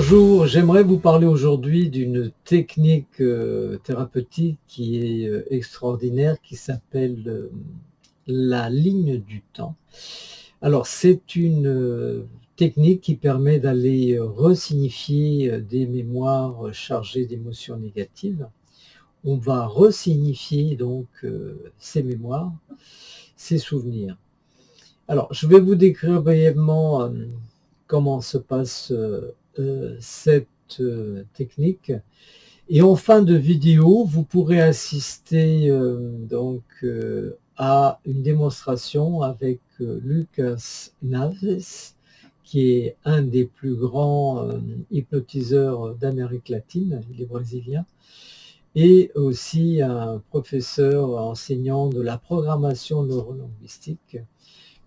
Bonjour, j'aimerais vous parler aujourd'hui d'une technique thérapeutique qui est extraordinaire, qui s'appelle la ligne du temps. Alors, c'est une technique qui permet d'aller resignifier des mémoires chargées d'émotions négatives. On va resignifier donc ces mémoires, ces souvenirs. Alors, je vais vous décrire brièvement comment se passe cette technique. Et en fin de vidéo, vous pourrez assister à une démonstration avec Lucas Naves, qui est un des plus grands hypnotiseurs d'Amérique latine, il est brésilien, et aussi un professeur enseignant de la programmation neurolinguistique,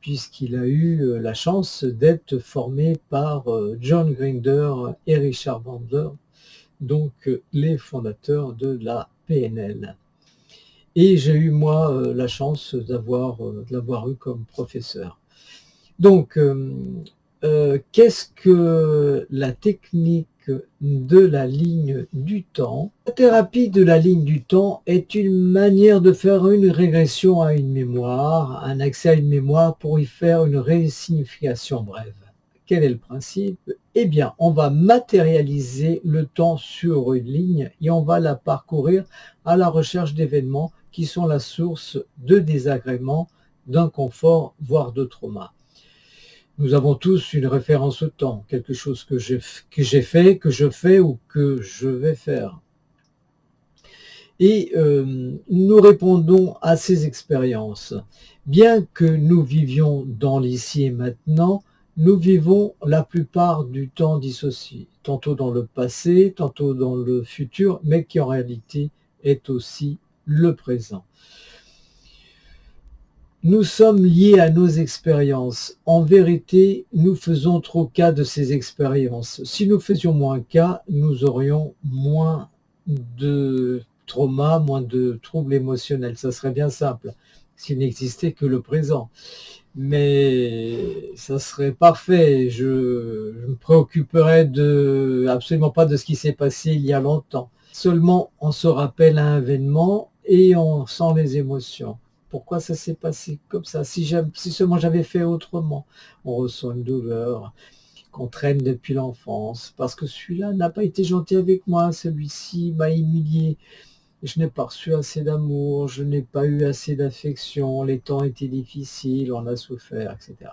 puisqu'il a eu la chance d'être formé par John Grinder et Richard Bandler, donc les fondateurs de la PNL. Et j'ai eu, moi, la chance de l'avoir eu comme professeur. Donc, qu'est-ce que la technique de la ligne du temps? La thérapie de la ligne du temps est une manière de faire une régression à une mémoire, un accès à une mémoire pour y faire une résignification brève. Quel est le principe? Eh bien, on va matérialiser le temps sur une ligne et on va la parcourir à la recherche d'événements qui sont la source de désagréments, d'inconfort, voire de trauma. Nous avons tous une référence au temps, quelque chose que j'ai fait, que je fais ou que je vais faire. Et nous répondons à ces expériences. Bien que nous vivions dans l'ici et maintenant, nous vivons la plupart du temps dissociés, tantôt dans le passé, tantôt dans le futur, mais qui en réalité est aussi le présent. Nous sommes liés à nos expériences. En vérité, nous faisons trop cas de ces expériences. Si nous faisions moins cas, nous aurions moins de trauma, moins de troubles émotionnels. Ça serait bien simple, s'il n'existait que le présent. Mais ça serait parfait. Je me préoccuperais absolument pas de ce qui s'est passé il y a longtemps. Seulement, on se rappelle un événement et on sent les émotions. Pourquoi ça s'est passé comme ça? Si seulement j'avais fait autrement. On ressent une douleur qu'on traîne depuis l'enfance, parce que celui-là n'a pas été gentil avec moi, celui-ci m'a humilié, je n'ai pas reçu assez d'amour, je n'ai pas eu assez d'affection, les temps étaient difficiles, on a souffert, etc.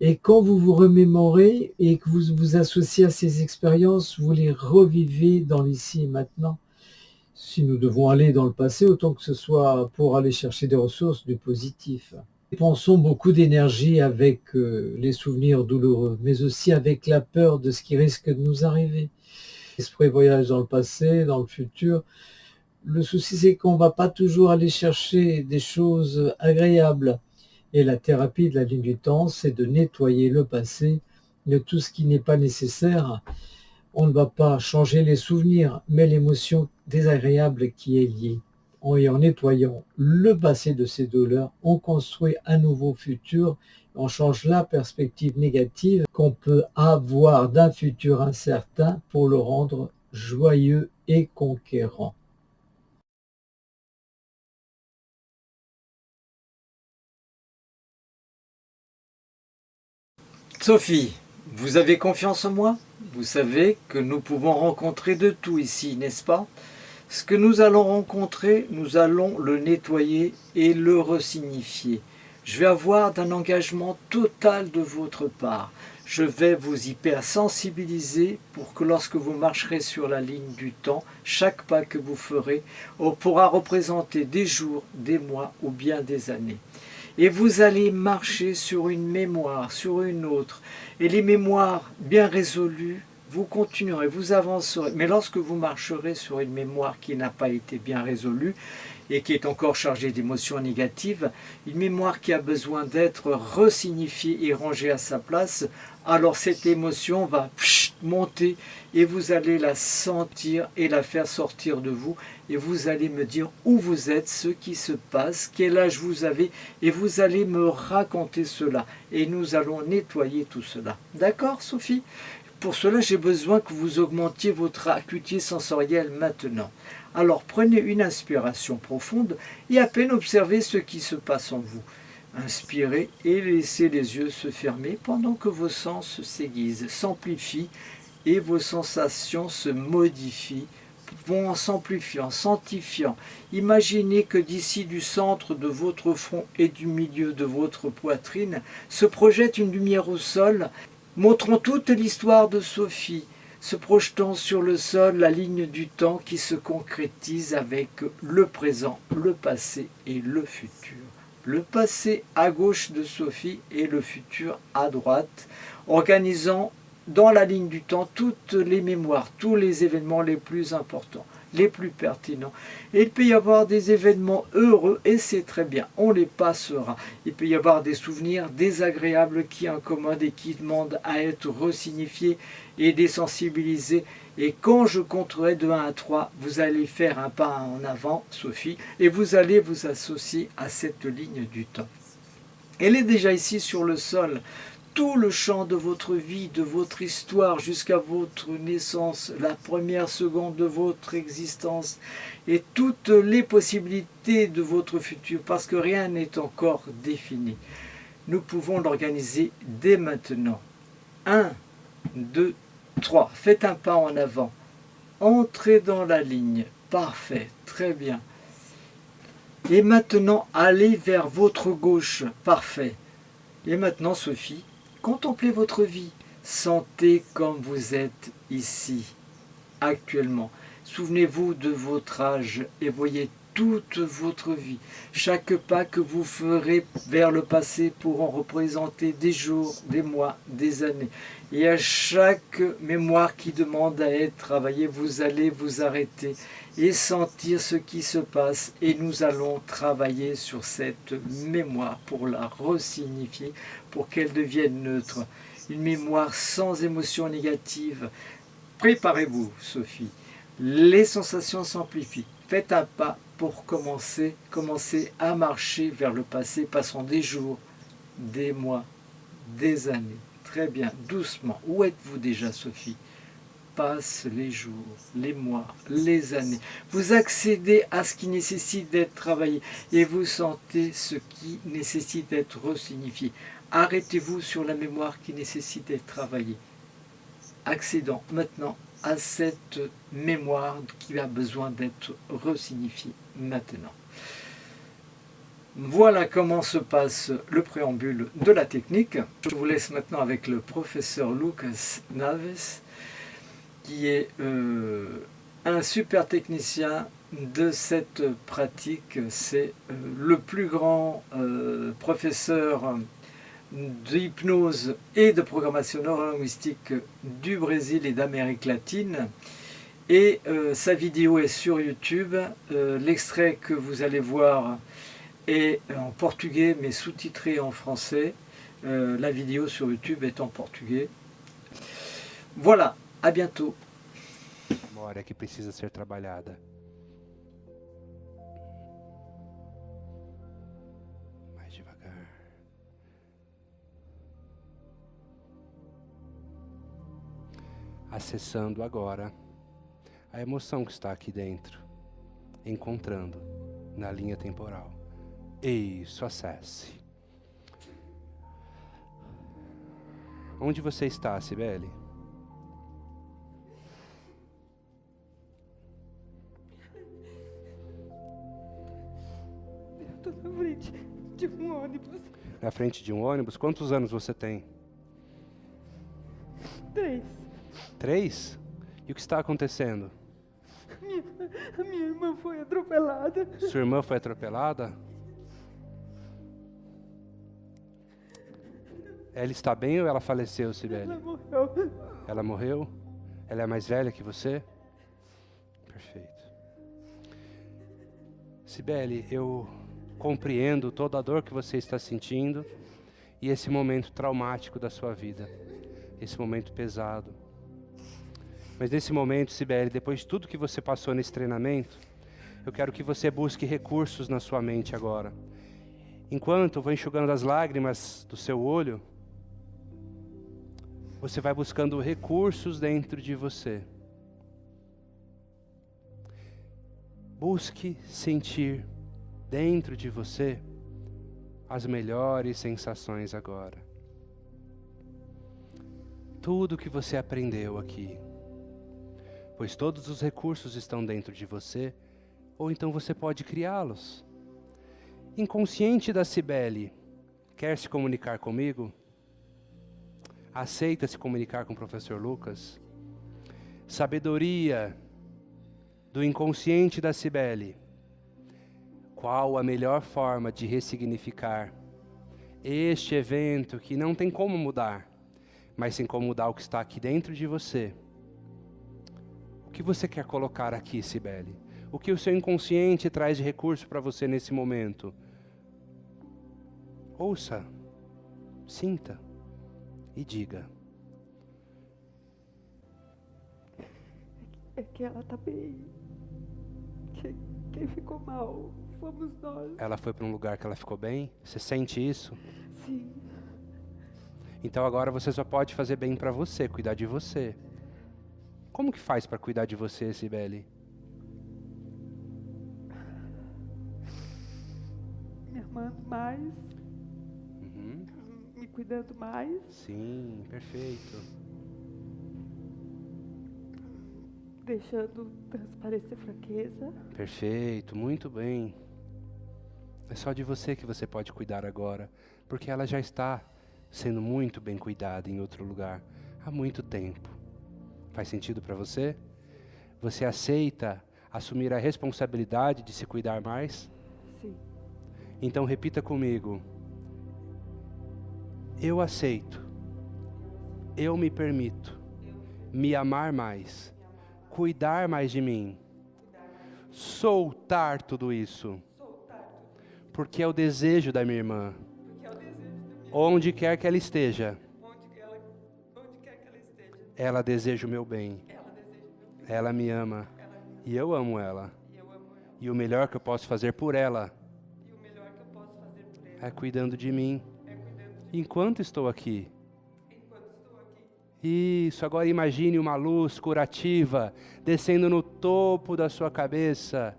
Et quand vous vous remémorez et que vous vous associez à ces expériences, vous les revivez dans l'ici et maintenant. Si nous devons aller dans le passé, autant que ce soit pour aller chercher des ressources du positif. Nous dépensons beaucoup d'énergie avec les souvenirs douloureux, mais aussi avec la peur de ce qui risque de nous arriver. L'esprit voyage dans le passé, dans le futur. Le souci, c'est qu'on ne va pas toujours aller chercher des choses agréables. Et la thérapie de la ligne du temps, c'est de nettoyer le passé de tout ce qui n'est pas nécessaire. On ne va pas changer les souvenirs, mais l'émotion désagréable qui est liée. En nettoyant le passé de ces douleurs, on construit un nouveau futur, on change la perspective négative qu'on peut avoir d'un futur incertain pour le rendre joyeux et conquérant. Sophie, vous avez confiance en moi? Vous savez que nous pouvons rencontrer de tout ici, n'est-ce pas? Ce que nous allons rencontrer, nous allons le nettoyer et le resignifier. Je vais avoir un engagement total de votre part. Je vais vous hypersensibiliser pour que lorsque vous marcherez sur la ligne du temps, chaque pas que vous ferez pourra représenter des jours, des mois ou bien des années. Et vous allez marcher sur une mémoire, sur une autre. Et les mémoires bien résolues, vous continuerez, vous avancerez. Mais lorsque vous marcherez sur une mémoire qui n'a pas été bien résolue et qui est encore chargée d'émotions négatives, une mémoire qui a besoin d'être resignifiée et rangée à sa place, alors cette émotion va monter et vous allez la sentir et la faire sortir de vous et vous allez me dire où vous êtes, ce qui se passe, quel âge vous avez et vous allez me raconter cela et nous allons nettoyer tout cela. D'accord, Sophie? Pour cela, j'ai besoin que vous augmentiez votre acuité sensorielle maintenant. Alors prenez une inspiration profonde et à peine observez ce qui se passe en vous. Inspirez et laissez les yeux se fermer pendant que vos sens s'aiguisent, s'amplifient et vos sensations se modifient, vont en s'amplifiant, s'entifiant. Imaginez que d'ici du centre de votre front et du milieu de votre poitrine se projette une lumière au sol, montrant toute l'histoire de Sophie, se projetant sur le sol la ligne du temps qui se concrétise avec le présent, le passé et le futur. Le passé à gauche de Sophie et le futur à droite, organisant dans la ligne du temps toutes les mémoires, tous les événements les plus importants, les plus pertinents. Et il peut y avoir des événements heureux et c'est très bien, on les passera. Il peut y avoir des souvenirs désagréables qui incommodent et qui demandent à être resignifiés et désensibilisés. Et quand je compterai de 1 à 3, vous allez faire un pas en avant, Sophie, et vous allez vous associer à cette ligne du temps. Elle est déjà ici sur le sol. Tout le champ de votre vie, de votre histoire, jusqu'à votre naissance, la première seconde de votre existence, et toutes les possibilités de votre futur, parce que rien n'est encore défini. Nous pouvons l'organiser dès maintenant. 1, 2, 3. Faites un pas en avant. Entrez dans la ligne. Parfait, très bien. Et maintenant, allez vers votre gauche. Parfait. Et maintenant, Sophie, contemplez votre vie. Sentez comme vous êtes ici, actuellement. Souvenez-vous de votre âge et voyez toute votre vie. Chaque pas que vous ferez vers le passé pourront représenter des jours, des mois, des années. Et à chaque mémoire qui demande à être travaillée, vous allez vous arrêter et sentir ce qui se passe. Et nous allons travailler sur cette mémoire pour la resignifier, pour qu'elle devienne neutre. Une mémoire sans émotion négative. Préparez-vous, Sophie. Les sensations s'amplifient. Faites un pas pour commencer à marcher vers le passé, passant des jours, des mois, des années. Très bien, doucement. Où êtes-vous déjà, Sophie? Passent les jours, les mois, les années. Vous accédez à ce qui nécessite d'être travaillé et vous sentez ce qui nécessite d'être resignifié. Arrêtez-vous sur la mémoire qui nécessite d'être travaillée. Accédons maintenant à cette mémoire qui a besoin d'être resignifiée maintenant. Voilà comment se passe le préambule de la technique. Je vous laisse maintenant avec le professeur Lucas Naves, qui est un super technicien de cette pratique. C'est le plus grand professeur d'hypnose et de programmation neurolinguistique du Brésil et d'Amérique latine. Et sa vidéo est sur YouTube. L'extrait que vous allez voir est en portugais mais sous-titré en français. La vidéo sur YouTube est en portugais. Voilà, à bientôt. Memória que precisa ser trabalhada. Mais devagar. Acessando agora a emoção que está aqui dentro, encontrando na linha temporal. Isso, acesse. Onde você está, Cibele? Eu tô na frente de um ônibus. Na frente de um ônibus? Quantos anos você tem? 3. 3? E o que está acontecendo? A minha irmã foi atropelada. Sua irmã foi atropelada? Ela está bem ou ela faleceu, Cibele? Ela morreu. Ela morreu? Ela é mais velha que você? Perfeito. Cibele, eu compreendo toda a dor que você está sentindo e esse momento traumático da sua vida. Esse momento pesado. Mas nesse momento, Cibele, depois de tudo que você passou nesse treinamento, eu quero que você busque recursos na sua mente agora. Enquanto eu vou enxugando as lágrimas do seu olho, Você vai buscando recursos dentro de você. Busque sentir dentro de você as melhores sensações agora. Tudo que você aprendeu aqui. Pois todos os recursos estão dentro de você, ou então você pode criá-los. Inconsciente da Cibele, quer se comunicar comigo? Aceita se comunicar com o professor Lucas? Sabedoria do inconsciente da Cibele. Qual a melhor forma de ressignificar este evento que não tem como mudar, mas tem como mudar o que está aqui dentro de você? O que você quer colocar aqui, Cibele? O que o seu inconsciente traz de recurso para você nesse momento? Ouça, sinta e diga. É que ela tá bem. Quem ficou mal fomos nós. Ela foi para um lugar que ela ficou bem? Você sente isso? Sim. Então agora você só pode fazer bem para você, cuidar de você. Como que faz para cuidar de você, Cibele? Me amando mais, Uhum. me cuidando mais, Sim, perfeito. deixando transparecer fraqueza. Perfeito, muito bem. É só de você que você pode cuidar agora, porque ela já está sendo muito bem cuidada em outro lugar há muito tempo. Faz sentido para você? Você aceita assumir a responsabilidade de se cuidar mais? Sim. Então repita comigo. Eu aceito. Eu me permito me amar mais, cuidar mais de mim, soltar tudo isso, porque é o desejo da minha irmã, onde quer que ela esteja, ela deseja o meu bem, ela me ama e eu amo ela, e o melhor que eu posso fazer por ela é cuidando de mim enquanto estou aqui. Isso, agora imagine uma luz curativa descendo no topo da sua cabeça,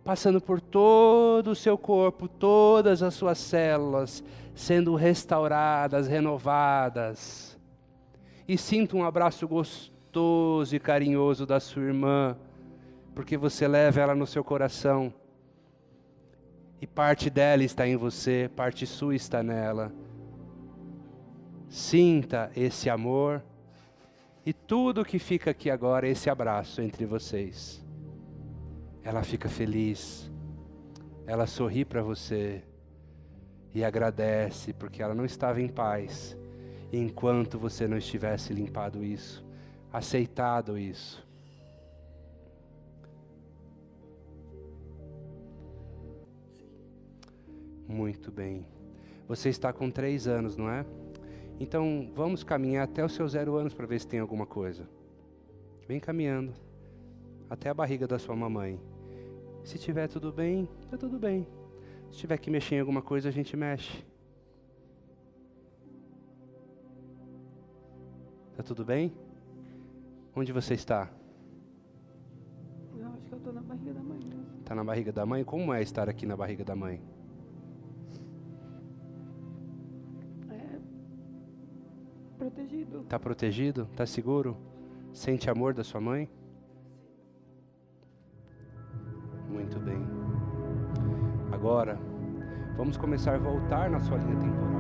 passando por todo o seu corpo, todas as suas células sendo restauradas, renovadas. E sinta um abraço gostoso e carinhoso da sua irmã, porque você leva ela no seu coração. E parte dela está em você, parte sua está nela. Sinta esse amor e tudo que fica aqui agora, esse abraço entre vocês. Ela fica feliz, ela sorri para você e agradece porque ela não estava em paz enquanto você não estivesse limpado isso, aceitado isso. Muito bem. Você está com 3 anos, não é? Então, vamos caminhar até os seus 0 anos para ver se tem alguma coisa. Vem caminhando até a barriga da sua mamãe. Se tiver tudo bem, tá tudo bem. Se tiver que mexer em alguma coisa, a gente mexe. Tá tudo bem? Onde você está? Eu acho que eu tô na barriga da mãe mesmo. Tá na barriga da mãe? Como é estar aqui na barriga da mãe? Protegido. Tá protegido? Tá seguro? Sente amor da sua mãe? Muito bem. Agora, vamos começar a voltar na sua linha temporal.